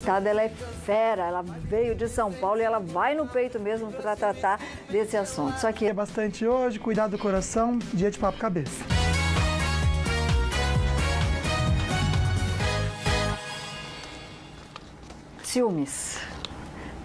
entrevistada, ela é fera, ela veio de São Paulo e ela vai no peito mesmo para tratar desse assunto. Só que é bastante hoje, cuidado do coração, dia de papo cabeça. Ciúmes.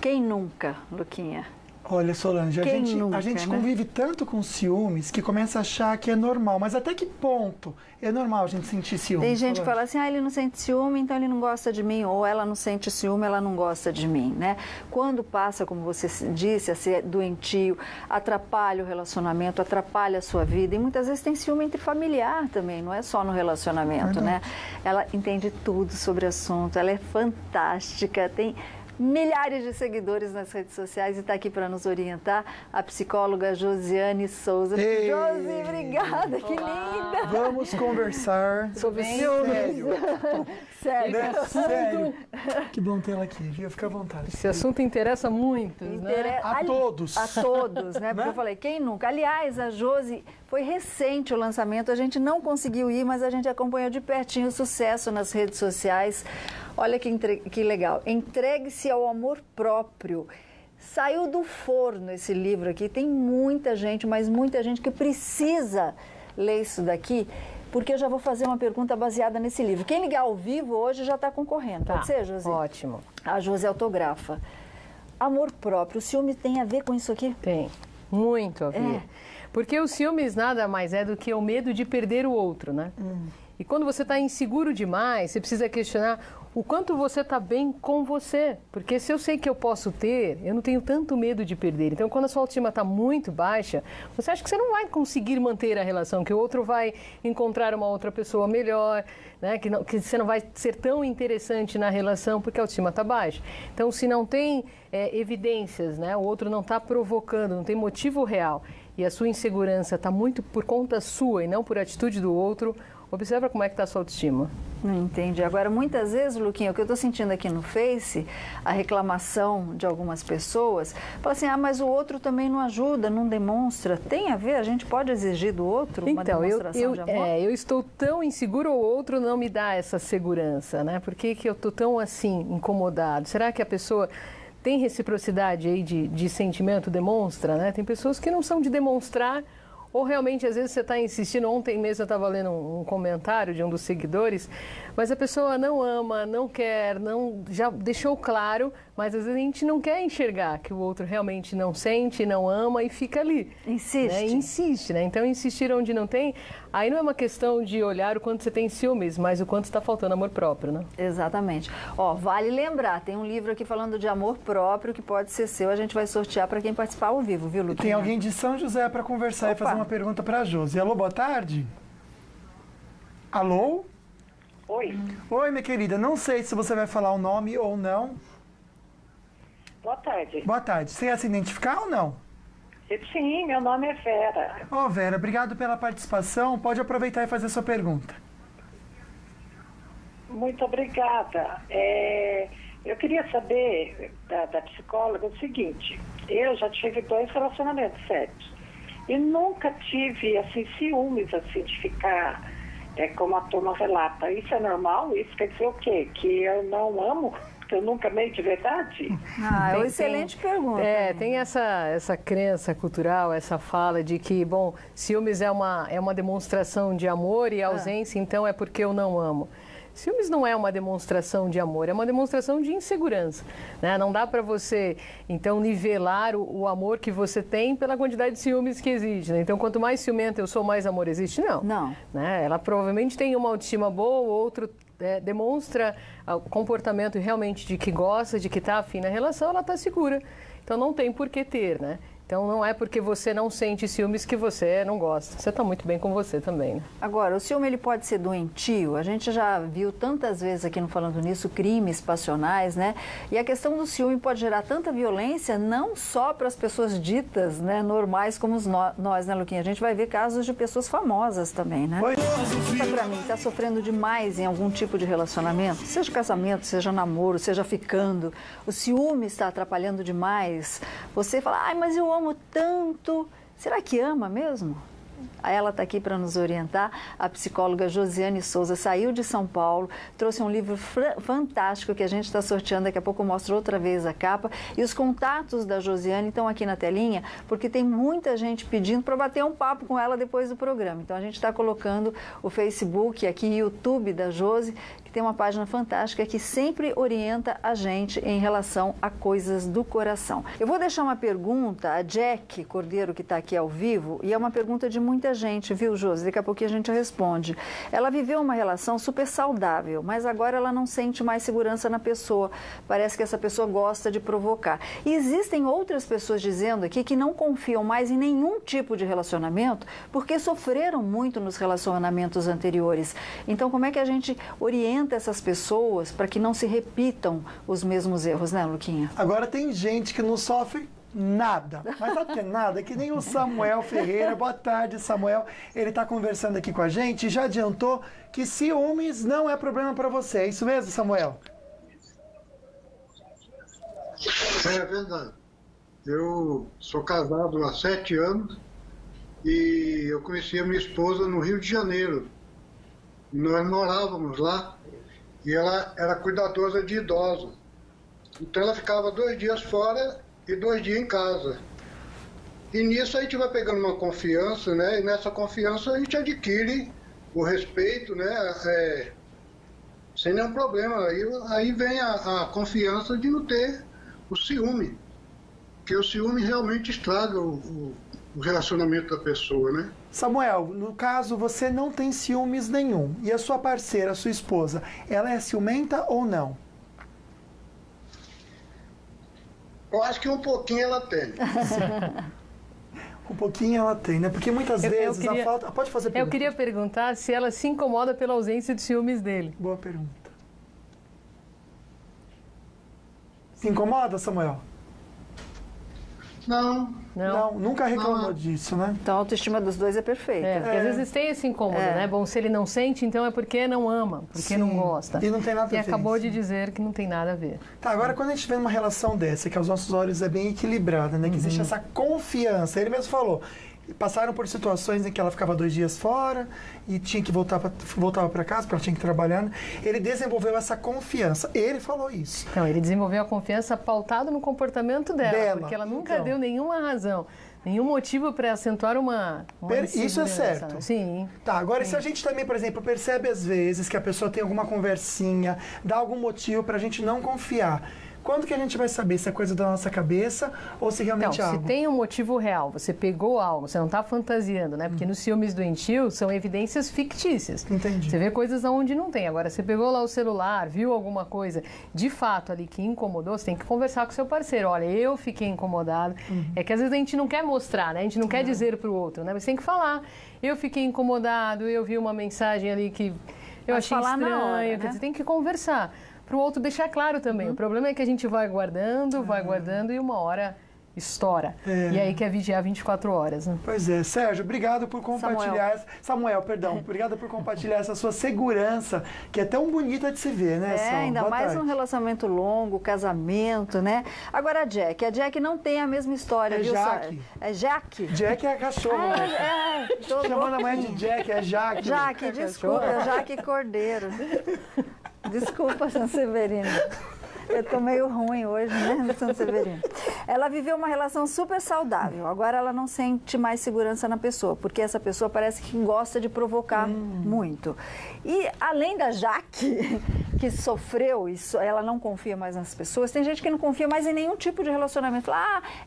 Quem nunca, Luquinha? Olha, Solange, a gente convive tanto com ciúmes que começa a achar que é normal. Mas até que ponto é normal a gente sentir ciúme? Tem gente que fala assim, ele não sente ciúme, então ele não gosta de mim. Ou ela não sente ciúme, ela não gosta de mim, né? Quando passa, como você disse, a ser doentio, atrapalha o relacionamento, atrapalha a sua vida. E muitas vezes tem ciúme entre familiar também, não é só no relacionamento, né? Ela entende tudo sobre o assunto, ela é fantástica, tem milhares de seguidores nas redes sociais e está aqui para nos orientar a psicóloga Josiane Souza. Ei. Josi, obrigada, que linda! Vamos conversar sobre ciúmes. Sério. Sério. Que bom tê-la aqui, viu? Fica à vontade. Esse assunto interessa muito, né? A todos. A todos, né? Porque eu falei, quem nunca? Aliás, a Josi, foi recente o lançamento, a gente não conseguiu ir, mas a gente acompanhou de pertinho o sucesso nas redes sociais. Olha que legal. Entregue-se ao amor próprio. Saiu do forno esse livro aqui. Tem muita gente, mas muita gente que precisa ler isso daqui, porque eu já vou fazer uma pergunta baseada nesse livro. Quem ligar ao vivo hoje já está concorrendo. Pode ser, Josi? Ótimo. A Josi autografa. Amor próprio. O ciúme tem a ver com isso aqui? Tem. Muito a ver. Porque o ciúmes nada mais é do que o medo de perder o outro, né? E quando você está inseguro demais, você precisa questionar o quanto você está bem com você. Porque se eu sei que eu posso ter, eu não tenho tanto medo de perder. Então, quando a sua autoestima está muito baixa, você acha que você não vai conseguir manter a relação, que o outro vai encontrar uma outra pessoa melhor, né? Que você não vai ser tão interessante na relação porque a autoestima está baixa. Então, se não tem evidências, né? O outro não está provocando, não tem motivo real, e a sua insegurança está muito por conta sua e não por atitude do outro, observa como é que está a sua autoestima. Não entendi. Agora, muitas vezes, Luquinha, o que eu estou sentindo aqui no Face, a reclamação de algumas pessoas, fala assim, mas o outro também não ajuda, não demonstra. Tem a ver? A gente pode exigir do outro uma demonstração de amor? Eu estou tão inseguro, o outro não me dá essa segurança, né? Por que eu estou tão assim, incomodado? Será que a pessoa tem reciprocidade aí de sentimento, demonstra, né? Tem pessoas que não são de demonstrar, ou realmente, às vezes, você está insistindo. Ontem mesmo eu estava lendo um comentário de um dos seguidores, mas a pessoa não ama, não quer, já deixou claro, mas às vezes a gente não quer enxergar que o outro realmente não sente, não ama e fica ali. Insiste. Né? Insiste, né? Então, insistir onde não tem, aí não é uma questão de olhar o quanto você tem ciúmes, mas o quanto está faltando amor próprio, né? Exatamente. Ó, vale lembrar, tem um livro aqui falando de amor próprio que pode ser seu, a gente vai sortear para quem participar ao vivo, viu, Luquinha? Tem alguém de São José para conversar e fazer uma pergunta para a Josi. Alô, boa tarde? Alô? Oi. Oi, minha querida. Não sei se você vai falar o nome ou não. Boa tarde. Boa tarde. Você ia se identificar ou não? Sim, meu nome é Vera. Vera, obrigado pela participação. Pode aproveitar e fazer sua pergunta. Muito obrigada. Eu queria saber da psicóloga o seguinte. Eu já tive 2 relacionamentos sérios. E nunca tive, assim, ciúmes, assim, de ficar como a turma relata. Isso é normal? Isso quer dizer o quê? Que eu não amo? Que eu nunca amei de verdade? É uma excelente pergunta. Tem essa crença cultural, essa fala de que, bom, ciúmes é uma demonstração de amor e ausência, então é porque eu não amo. Ciúmes não é uma demonstração de amor, é uma demonstração de insegurança, né? Não dá para você, então, nivelar o amor que você tem pela quantidade de ciúmes que existe, né? Então, quanto mais ciumenta eu sou, mais amor existe? Não. Não. Né? Ela provavelmente tem uma autoestima boa, o outro demonstra comportamento realmente de que gosta, de que está afim na relação, ela está segura. Então, não tem por que ter, né? Então, não é porque você não sente ciúmes que você não gosta. Você está muito bem com você também, né? Agora, o ciúme ele pode ser doentio. A gente já viu tantas vezes aqui no Falando Nisso crimes passionais, né? E a questão do ciúme pode gerar tanta violência, não só para as pessoas ditas, né, normais como nós, né, Luquinha? A gente vai ver casos de pessoas famosas também, né? Conta pra mim, tá sofrendo demais em algum tipo de relacionamento? Seja casamento, seja namoro, seja ficando. O ciúme está atrapalhando demais. Você fala, mas eu amo tanto. Será que ama mesmo? ela está aqui para nos orientar. A psicóloga Josiane Souza saiu de São Paulo, trouxe um livro fantástico que a gente está sorteando, daqui a pouco eu mostro outra vez a capa. E os contatos da Josiane estão aqui na telinha, porque tem muita gente pedindo para bater um papo com ela depois do programa. Então a gente está colocando o Facebook aqui, YouTube da Josi, que tem uma página fantástica que sempre orienta a gente em relação a coisas do coração. Eu vou deixar uma pergunta, a Jack Cordeiro, que está aqui ao vivo, e é uma pergunta de muita gente, viu, Josi? Daqui a pouquinho a gente responde. Ela viveu uma relação super saudável, mas agora ela não sente mais segurança na pessoa. Parece que essa pessoa gosta de provocar. E existem outras pessoas dizendo aqui que não confiam mais em nenhum tipo de relacionamento porque sofreram muito nos relacionamentos anteriores. Então, como é que a gente orienta essas pessoas para que não se repitam os mesmos erros, né, Luquinha? Agora tem gente que não sofre nada, mas sabe que é nada? Que nem o Samuel Ferreira. Boa tarde, Samuel. Ele está conversando aqui com a gente e já adiantou que ciúmes não é problema para você. É isso mesmo, Samuel? É verdade. Eu sou casado há 7 anos e eu conheci a minha esposa no Rio de Janeiro. Nós morávamos lá e ela era cuidadora de idosos. Então ela ficava 2 dias fora e 2 dias em casa. E nisso a gente vai pegando uma confiança, né? E nessa confiança a gente adquire o respeito, né? Sem nenhum problema. Aí vem a confiança de não ter o ciúme. Porque o ciúme realmente estraga o relacionamento da pessoa, né? Samuel, no caso, você não tem ciúmes nenhum. E a sua parceira, a sua esposa, ela é ciumenta ou não? Eu acho que um pouquinho ela tem. Um pouquinho ela tem, né? Porque muitas vezes a falta... Pode fazer pergunta. Eu queria perguntar se ela se incomoda pela ausência de ciúmes dele. Boa pergunta. Se incomoda, Samuel? Não. Nunca reclamou disso, né? Então a autoestima dos dois é perfeita. Porque às vezes tem esse incômodo, né? Bom, se ele não sente, então é porque não ama, porque não gosta. E não tem nada a ver. E acabou de dizer que não tem nada a ver. Tá, agora quando a gente vê uma relação dessa, que aos nossos olhos é bem equilibrada, né? Que existe essa confiança. Ele mesmo falou, passaram por situações em que ela ficava 2 dias fora e tinha que voltava para casa, porque ela tinha que trabalhar. Ele desenvolveu essa confiança. Ele falou isso. Então, ele desenvolveu a confiança pautada no comportamento dela, porque ela nunca deu nenhuma razão, nenhum motivo para acentuar uma isso é certo. Né? Sim. Tá, agora se a gente também, por exemplo, percebe às vezes que a pessoa tem alguma conversinha, dá algum motivo para a gente não confiar, quando que a gente vai saber se é coisa da nossa cabeça ou se realmente é algo? Se tem um motivo real, você pegou algo, você não está fantasiando, né? Porque nos ciúmes doentios são evidências fictícias. Entendi. Você vê coisas onde não tem. Agora, você pegou lá o celular, viu alguma coisa de fato ali que incomodou, você tem que conversar com o seu parceiro. Olha, eu fiquei incomodado. É que às vezes a gente não quer mostrar, né? A gente não quer dizer para o outro, né? Mas tem que falar. Eu fiquei incomodado, eu vi uma mensagem ali que eu achei estranho. Na hora, né? Quer dizer, tem que conversar. Para o outro deixar claro também. O problema é que a gente vai guardando e uma hora estoura. E aí quer vigiar 24 horas. Né? Pois é. Sérgio, obrigado por compartilhar... Samuel, perdão. Obrigado por compartilhar essa sua segurança, que é tão bonita de se ver, né, Sam? Ainda Boa mais tarde. Um relacionamento longo, casamento, né? Agora a Jack não tem a mesma história, viu? É Jack? Jack é a cachorra. Tô chamando a mãe de Jack, é Jaque. Jaque, desculpa, Jaque Cordeiro. Desculpa, São Severino. Eu tô meio ruim hoje, né, São Severino? Ela viveu uma relação super saudável. Agora ela não sente mais segurança na pessoa, porque essa pessoa parece que gosta de provocar muito. E além da Jaque, que sofreu isso, ela não confia mais nas pessoas, tem gente que não confia mais em nenhum tipo de relacionamento.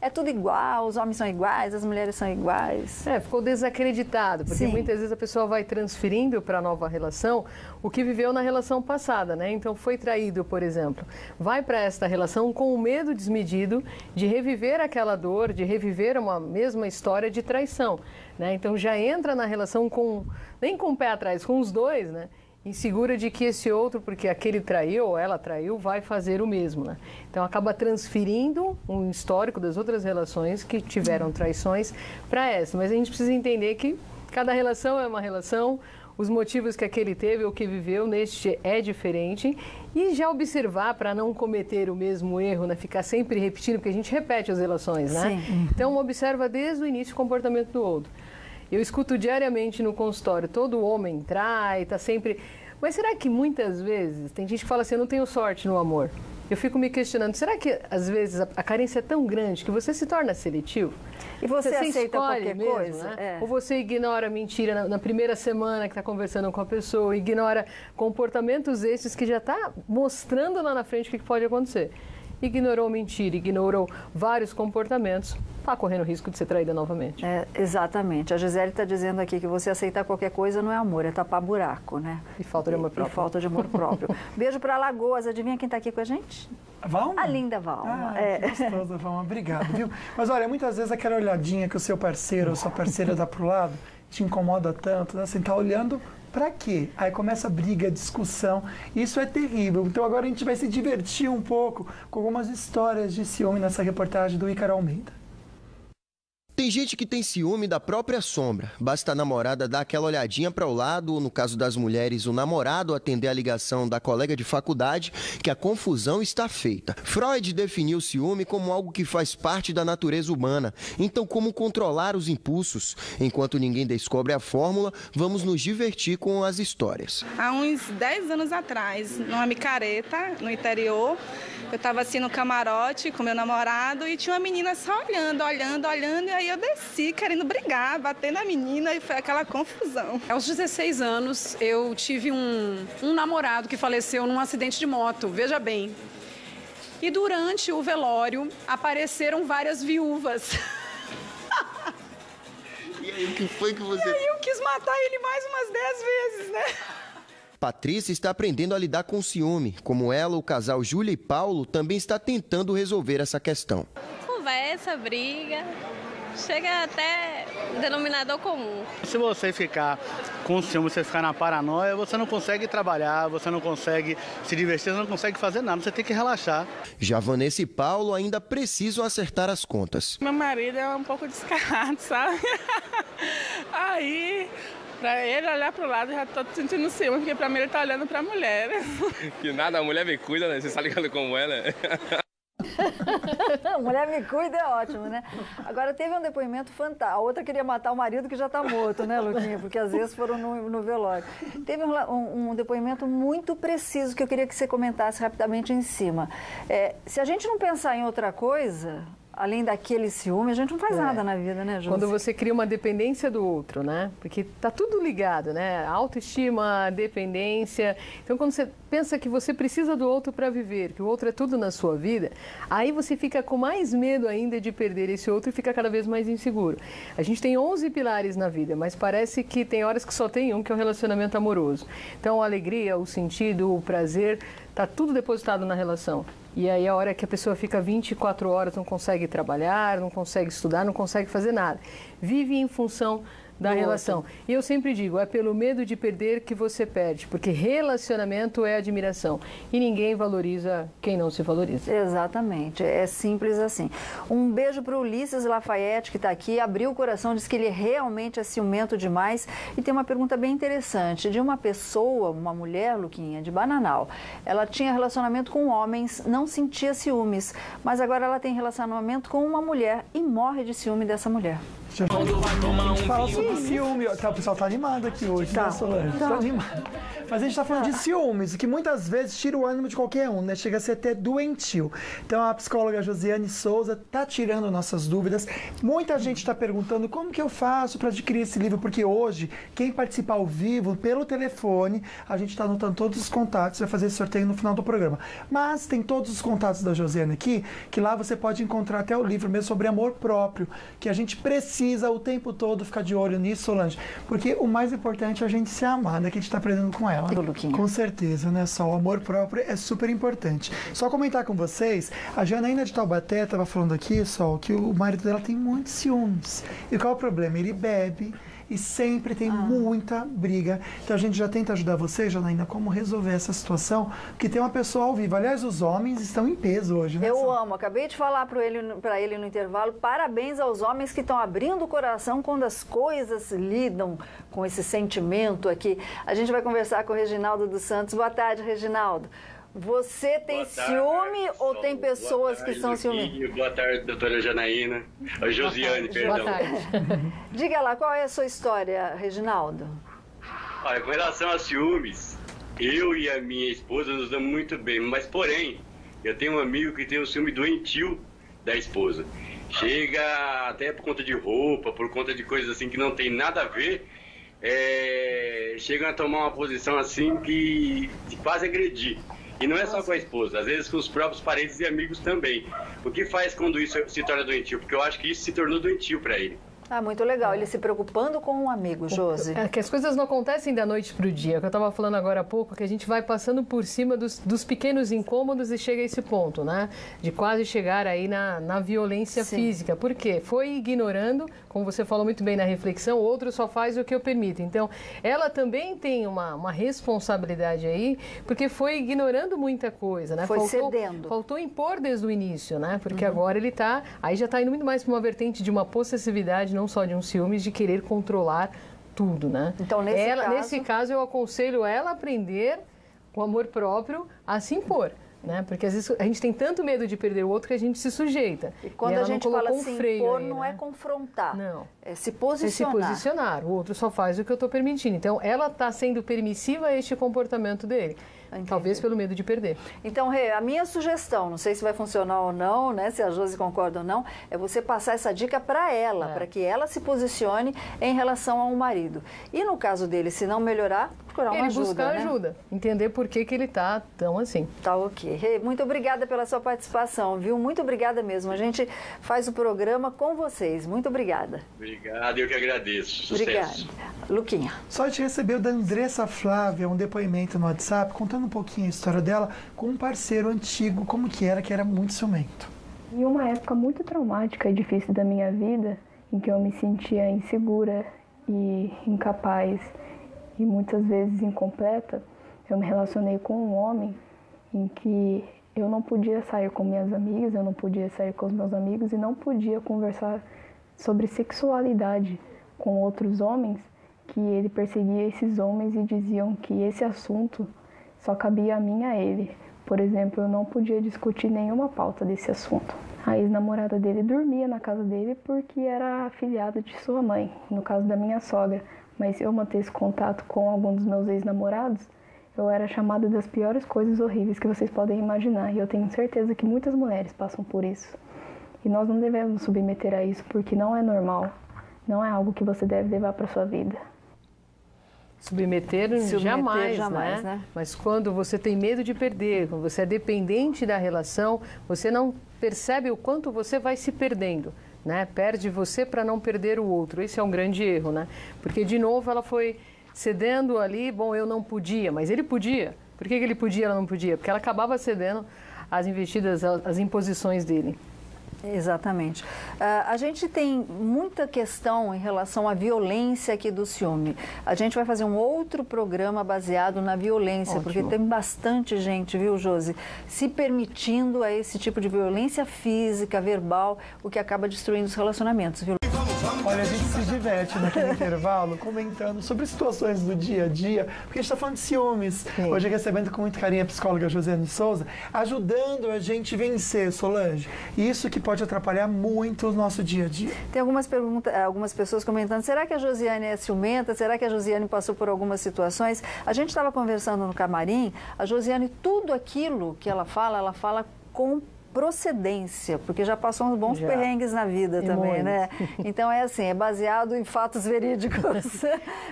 É tudo igual, os homens são iguais, as mulheres são iguais. Ficou desacreditado, porque muitas vezes a pessoa vai transferindo para a nova relação o que viveu na relação passada, né? Então foi traído, por exemplo. Vai para esta relação com o medo desmedido de reviver aquela dor, de reviver uma mesma história de traição, né? Então já entra na relação nem com o pé atrás, com os dois, né? Insegura de que esse outro, porque aquele traiu ou ela traiu, vai fazer o mesmo, né? Então acaba transferindo um histórico das outras relações que tiveram traições para essa. Mas a gente precisa entender que cada relação é uma relação. Os motivos que aquele teve ou que viveu neste é diferente e já observar para não cometer o mesmo erro, né? Ficar sempre repetindo, porque a gente repete as relações, né? Sim. Então observa desde o início o comportamento do outro. Eu escuto diariamente no consultório, todo homem trai, tá sempre... Mas será que muitas vezes, tem gente que fala assim, eu não tenho sorte no amor. Eu fico me questionando, será que às vezes a carência é tão grande que você se torna seletivo? E você aceita qualquer mesmo, coisa? Né? É. Ou você ignora a mentira na primeira semana que está conversando com a pessoa, ignora comportamentos esses que já está mostrando lá na frente o que pode acontecer. Ignorou mentira, ignorou vários comportamentos, está correndo risco de ser traída novamente. Exatamente. A Gisele está dizendo aqui que você aceitar qualquer coisa não é amor, é tapar buraco, né? E falta de amor próprio. E falta de amor próprio. Beijo para Alagoas. Adivinha quem está aqui com a gente? Valma? A linda Valma. Que gostosa, Valma. Obrigado, viu? Mas olha, muitas vezes aquela olhadinha que o seu parceiro ou sua parceira dá pro lado te incomoda tanto, né? Assim, tá olhando pra quê? Aí começa a briga, discussão. Isso é terrível. Então agora a gente vai se divertir um pouco com algumas histórias de ciúme nessa reportagem do Ícaro Almeida. Tem gente que tem ciúme da própria sombra. Basta a namorada dar aquela olhadinha para o lado, ou no caso das mulheres, o namorado atender a ligação da colega de faculdade, que a confusão está feita. Freud definiu o ciúme como algo que faz parte da natureza humana. Então, como controlar os impulsos? Enquanto ninguém descobre a fórmula, vamos nos divertir com as histórias. Há uns 10 anos atrás, numa micareta, no interior, eu estava assim no camarote com meu namorado e tinha uma menina só olhando, e aí eu desci querendo brigar, bater na menina e foi aquela confusão. Aos 16 anos, eu tive um namorado que faleceu num acidente de moto, veja bem. E durante o velório, apareceram várias viúvas. E aí, o que foi que você... E aí eu quis matar ele mais umas 10 vezes, né? Patrícia está aprendendo a lidar com o ciúme. Como ela, o casal Júlia e Paulo também está tentando resolver essa questão. Conversa, briga, chega até denominador comum. Se você ficar com ciúme, você ficar na paranoia, você não consegue trabalhar, você não consegue se divertir, você não consegue fazer nada, você tem que relaxar. Já Vanessa e Paulo ainda precisam acertar as contas. Meu marido é um pouco descarado, sabe? Aí... Pra ele olhar pro lado, eu já tô sentindo ciúme, porque pra mim ele tá olhando pra mulher. Que nada, a mulher me cuida, né? Você tá ligado como ela? Mulher me cuida é ótimo, né? Agora, teve um depoimento fantástico. A outra queria matar o marido que já tá morto, né, Luquinha? Porque às vezes foram no velório. Teve um depoimento muito preciso que eu queria que você comentasse rapidamente em cima. Se a gente não pensar em outra coisa... Além daquele ciúme, a gente não faz nada na vida, né, Júlia? Quando você cria uma dependência do outro, né? Porque tá tudo ligado, né? Autoestima, dependência. Então, quando você pensa que você precisa do outro para viver, que o outro é tudo na sua vida, aí você fica com mais medo ainda de perder esse outro e fica cada vez mais inseguro. A gente tem 11 pilares na vida, mas parece que tem horas que só tem um, que é o relacionamento amoroso. Então, a alegria, o sentido, o prazer, tá tudo depositado na relação. E aí a hora que a pessoa fica 24 horas, não consegue trabalhar, não consegue estudar, não consegue fazer nada. Vive em função da relação. E eu sempre digo, é pelo medo de perder que você perde, porque relacionamento é admiração. E ninguém valoriza quem não se valoriza. Exatamente, é simples assim. Um beijo para o Ulisses Lafayette, que está aqui, abriu o coração, disse que ele realmente é ciumento demais. E tem uma pergunta bem interessante, de uma pessoa, uma mulher, Luquinha, de Bananal. Ela tinha relacionamento com homens, não sentia ciúmes, mas agora ela tem relacionamento com uma mulher e morre de ciúme dessa mulher. A gente fala sobre ciúme. O pessoal tá animado aqui hoje, né, Solange? Tá animado. Mas a gente tá falando de ciúmes, que muitas vezes tira o ânimo de qualquer um, né? Chega a ser até doentio. Então a psicóloga Josiane Souza tá tirando nossas dúvidas. Muita gente está perguntando como que eu faço para adquirir esse livro, porque hoje, quem participar ao vivo, pelo telefone, a gente está anotando todos os contatos, vai fazer esse sorteio no final do programa. Mas tem todos os contatos da Josiane aqui, que lá você pode encontrar até o livro mesmo sobre amor próprio, que a gente precisa o tempo todo ficar de olho nisso, Solange, porque o mais importante é a gente se amar, né, que a gente está aprendendo com ela. Com certeza, né, Sol? O amor próprio é super importante. Só comentar com vocês, a Janaína de Taubaté estava falando aqui, Sol, que o marido dela tem muitos ciúmes. E qual é o problema? Ele bebe e sempre tem muita briga. Então a gente já tenta ajudar você, Janaína, como resolver essa situação, porque tem uma pessoa ao vivo. Aliás, os homens estão em peso hoje, né? Eu amo, acabei de falar para ele no intervalo, parabéns aos homens que estão abrindo o coração quando as coisas lidam com esse sentimento aqui. A gente vai conversar com o Reginaldo dos Santos. Boa tarde, Reginaldo. Você tem ciúme ou tem pessoas que são ciúmes? Boa tarde, doutora Janaína. Josiane, perdão. Boa tarde. Diga lá, qual é a sua história, Reginaldo? Olha, com relação a ciúmes, eu e a minha esposa nos damos muito bem, mas porém, eu tenho um amigo que tem um ciúme doentio da esposa. Chega até por conta de roupa, por conta de coisas assim que não tem nada a ver, chegam a tomar uma posição assim de quase agredir. E não é só com a esposa, às vezes com os próprios parentes e amigos também. O que faz quando isso se torna doentio? Porque eu acho que isso se tornou doentio para ele. Ah, muito legal. Ele se preocupando com um amigo, Josi. É que as coisas não acontecem da noite para o dia. O que eu estava falando agora há pouco, que a gente vai passando por cima dos pequenos incômodos e chega a esse ponto, né? De quase chegar aí na violência física. Por quê? Foi ignorando, como você falou muito bem na reflexão, o outro só faz o que eu permito. Então, ela também tem uma responsabilidade aí, porque foi ignorando muita coisa, né? Foi cedendo. Faltou impor desde o início, né? Porque agora ele aí já está indo muito mais para uma vertente de uma possessividade, não só de um ciúmes, de querer controlar tudo, né? Então, nesse caso, eu aconselho ela a aprender com amor próprio a se impor, né? Porque às vezes a gente tem tanto medo de perder o outro que a gente se sujeita. E quando a gente fala assim, impor não né? é confrontar, não. É se posicionar. É se posicionar. O outro só faz o que eu estou permitindo. Então, ela está sendo permissiva a este comportamento dele. Entendi. Talvez pelo medo de perder. Então, Rê, a minha sugestão, não sei se vai funcionar ou não, né, se a Josi concorda ou não, é você passar essa dica para ela, para que ela se posicione em relação ao marido. E no caso dele, se não melhorar, procurar uma ajuda. Buscar né? ajuda, entender por que ele está tão assim. Tá ok. Rê, muito obrigada pela sua participação, viu? Muito obrigada mesmo. A gente faz o programa com vocês. Muito obrigada. Obrigado, eu que agradeço. Sucesso. Obrigada. Luquinha. Só a gente recebeu da Andressa Flávia um depoimento no WhatsApp, contando um pouquinho a história dela com um parceiro antigo, como que era muito ciumento. Em uma época muito traumática e difícil da minha vida, em que eu me sentia insegura e incapaz e muitas vezes incompleta, eu me relacionei com um homem em que eu não podia sair com minhas amigas, eu não podia sair com os meus amigos e não podia conversar sobre sexualidade com outros homens, que ele perseguia esses homens e diziam que esse assunto só cabia a mim e a ele. Por exemplo, eu não podia discutir nenhuma pauta desse assunto. A ex-namorada dele dormia na casa dele porque era afilhada de sua mãe, no caso da minha sogra. Mas se eu mantesse contato com algum dos meus ex-namorados, eu era chamada das piores coisas horríveis que vocês podem imaginar. E eu tenho certeza que muitas mulheres passam por isso. E nós não devemos nos submeter a isso porque não é normal. Não é algo que você deve levar para sua vida. Submeter jamais, né? Mas quando você tem medo de perder, quando você é dependente da relação, você não percebe o quanto você vai se perdendo, né? Perde você para não perder o outro. Esse é um grande erro, né? Porque, de novo, ela foi cedendo ali, bom, eu não podia, mas ele podia. Por que ele podia e ela não podia? Porque ela acabava cedendo às investidas, às imposições dele. Exatamente. A gente tem muita questão em relação à violência aqui do ciúme. A gente vai fazer um outro programa baseado na violência, porque tem bastante gente, viu, Josi, se permitindo a esse tipo de violência física, verbal, o que acaba destruindo os relacionamentos, viu? Olha, a gente se diverte naquele intervalo comentando sobre situações do dia a dia, porque a gente está falando de ciúmes. Sim. Hoje recebendo com muito carinho a psicóloga Josiane Souza, ajudando a gente a vencer, Solange. Isso que pode atrapalhar muito o nosso dia a dia. Tem algumas pessoas comentando, será que a Josiane é ciumenta? Será que a Josiane passou por algumas situações? A gente estava conversando no camarim, a Josiane, tudo aquilo que ela fala com procedência, porque já passou uns bons perrengues na vida também, né? Então é assim, é baseado em fatos verídicos,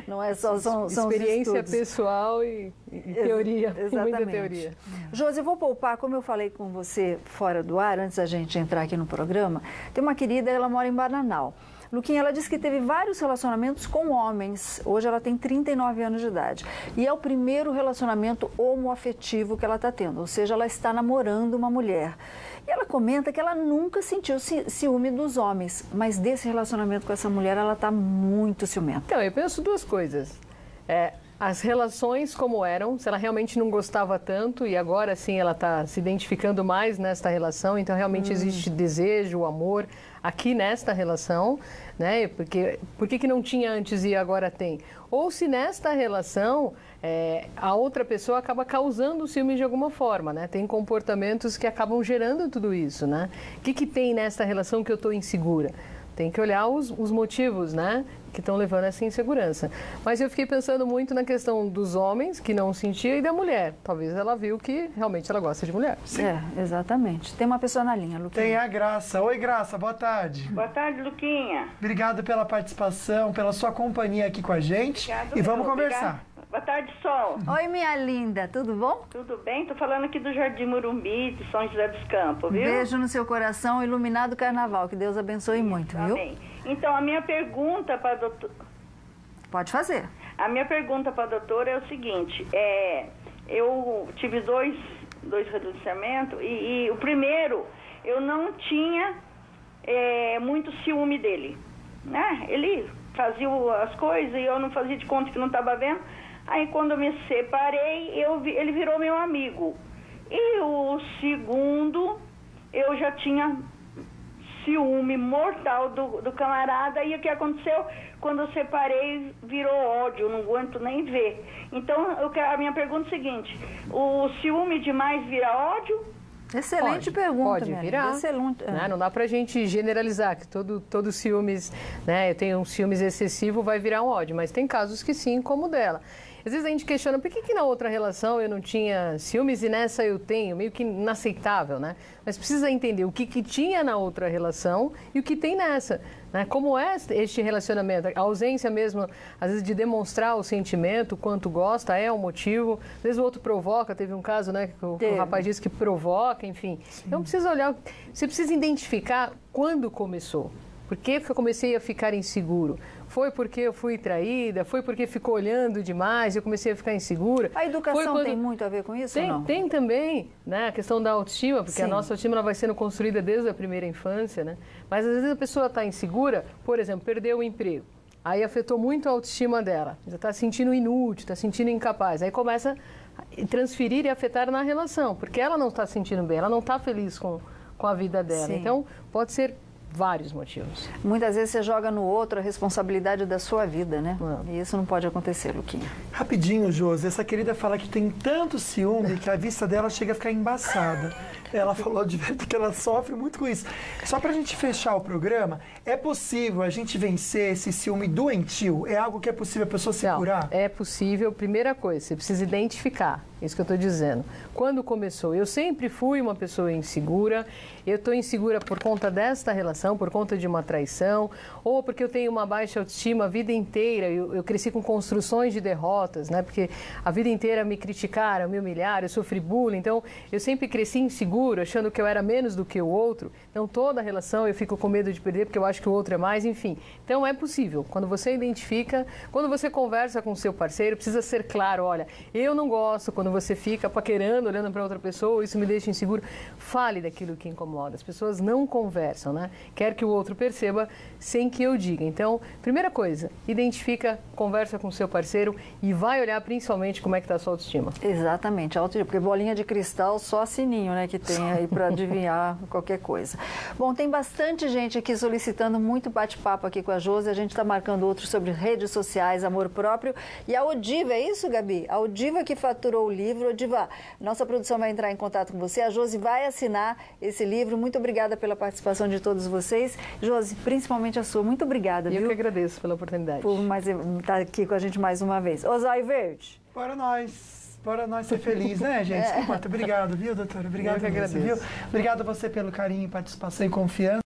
não é só são experiência pessoal e teoria, muita teoria. Josi, eu vou poupar, como eu falei com você fora do ar, antes da gente entrar aqui no programa, tem uma querida, ela mora em Bananal. Luquinha, ela disse que teve vários relacionamentos com homens. Hoje ela tem 39 anos de idade. E é o primeiro relacionamento homoafetivo que ela está tendo. Ou seja, ela está namorando uma mulher. E ela comenta que ela nunca sentiu ciúme dos homens. Mas desse relacionamento com essa mulher, ela está muito ciumenta. Então, eu penso duas coisas. as relações como eram, se ela realmente não gostava tanto e agora sim ela está se identificando mais nesta relação, então realmente existe desejo, amor aqui nesta relação, né? Porque por que não tinha antes e agora tem? Ou se nesta relação a outra pessoa acaba causando ciúme de alguma forma, né? Tem comportamentos que acabam gerando tudo isso, né? O que tem nesta relação que eu estou insegura? Tem que olhar os motivos, né, que estão levando a essa insegurança. Mas eu fiquei pensando muito na questão dos homens, que não sentia, e da mulher. Talvez ela viu que realmente ela gosta de mulher. Sim. Exatamente. Tem uma pessoa na linha, Luquinha. Tem a Graça. Oi, Graça, boa tarde. Boa tarde, Luquinha. Obrigado pela participação, pela sua companhia aqui com a gente. Obrigado, e vamos conversar. Obrigado. Boa tarde, Sol. Oi, minha linda, tudo bom? Tudo bem? Tô falando aqui do Jardim Morumbi, de São José dos Campos, viu? Beijo no seu coração, iluminado carnaval. Que Deus abençoe muito, viu? Amém. Então, a minha pergunta para a doutora... Pode fazer. A minha pergunta para a doutora é o seguinte, eu tive dois relacionamentos e o primeiro, eu não tinha muito ciúme dele, né? Ele fazia as coisas e eu não fazia de conta que não estava vendo. Aí, quando eu me separei, ele virou meu amigo. E o segundo, eu já tinha ciúme mortal do camarada. E o que aconteceu? Quando eu separei, virou ódio, não aguento nem ver. Então, a minha pergunta é a seguinte, o ciúme demais vira ódio? Excelente pergunta, pode virar. Excelente. Né? Não dá pra gente generalizar que todo ciúmes, né? Eu tenho um ciúmes excessivo, vai virar um ódio, mas tem casos que sim, como o dela. Às vezes a gente questiona por que na outra relação eu não tinha ciúmes e nessa eu tenho, meio que inaceitável, né? Mas precisa entender o que tinha na outra relação e o que tem nessa, né? Como é este relacionamento? A ausência mesmo, às vezes, de demonstrar o sentimento, o quanto gosta, é um motivo. Às vezes o outro provoca, teve um caso, né, que o rapaz disse que provoca, enfim. Sim. Então precisa olhar, você precisa identificar quando começou. Por que eu comecei a ficar inseguro? Foi porque eu fui traída? Foi porque ficou olhando demais e eu comecei a ficar insegura? A educação tem muito a ver com isso ou não? Tem também, né? A questão da autoestima, porque a nossa autoestima ela vai sendo construída desde a primeira infância, né? Mas às vezes a pessoa está insegura, por exemplo, perdeu o emprego. Aí afetou muito a autoestima dela. Já está se sentindo inútil, está se sentindo incapaz. Aí começa a transferir e afetar na relação, porque ela não está se sentindo bem, ela não está feliz com a vida dela. Sim. Então, pode ser vários motivos. Muitas vezes você joga no outro a responsabilidade da sua vida, né? E isso não pode acontecer, Luquinha. Rapidinho, Josi, essa querida fala que tem tanto ciúme que a vista dela chega a ficar embaçada. Ela falou de verdade que ela sofre muito com isso. Só pra gente fechar o programa, é possível a gente vencer esse ciúme doentio? É algo que é possível a pessoa se curar? É possível. Primeira coisa, você precisa identificar. Isso que eu estou dizendo. Quando começou? Eu sempre fui uma pessoa insegura. Eu estou insegura por conta desta relação, por conta de uma traição, ou porque eu tenho uma baixa autoestima a vida inteira. Eu cresci com construções de derrotas, né? Porque a vida inteira me criticaram, me humilharam, eu sofri bullying. Então, eu sempre cresci inseguro, achando que eu era menos do que o outro. Então, toda relação eu fico com medo de perder porque eu acho que o outro é mais, enfim. Então, é possível. Quando você identifica, quando você conversa com o seu parceiro, precisa ser claro, olha, eu não gosto quando você fica paquerando, olhando para outra pessoa, isso me deixa inseguro. Fale daquilo que incomoda. As pessoas não conversam, né? Quer que o outro perceba sem que eu diga. Então, primeira coisa, identifica, conversa com o seu parceiro e vai olhar principalmente como é que está a sua autoestima. Exatamente, a autoestima, porque bolinha de cristal só sininho, né, que tem aí para adivinhar qualquer coisa. Bom, tem bastante gente aqui solicitando muito bate-papo aqui com a Josi, a gente está marcando outro sobre redes sociais, amor próprio, e a Odiva, é isso, Gabi? A Odiva que faturou o livro. Odiva, nossa produção vai entrar em contato com você, a Josi vai assinar esse livro. Muito obrigada pela participação de todos vocês. Josi, principalmente a sua, muito obrigada. Eu que agradeço pela oportunidade. Por estar aqui com a gente mais uma vez. Ô, Zóio Verde. Bora nós ser felizes, né, gente? Obrigado, viu, doutora? Obrigado, eu que agradeço. Viu? Obrigado a você pelo carinho, participação e confiança.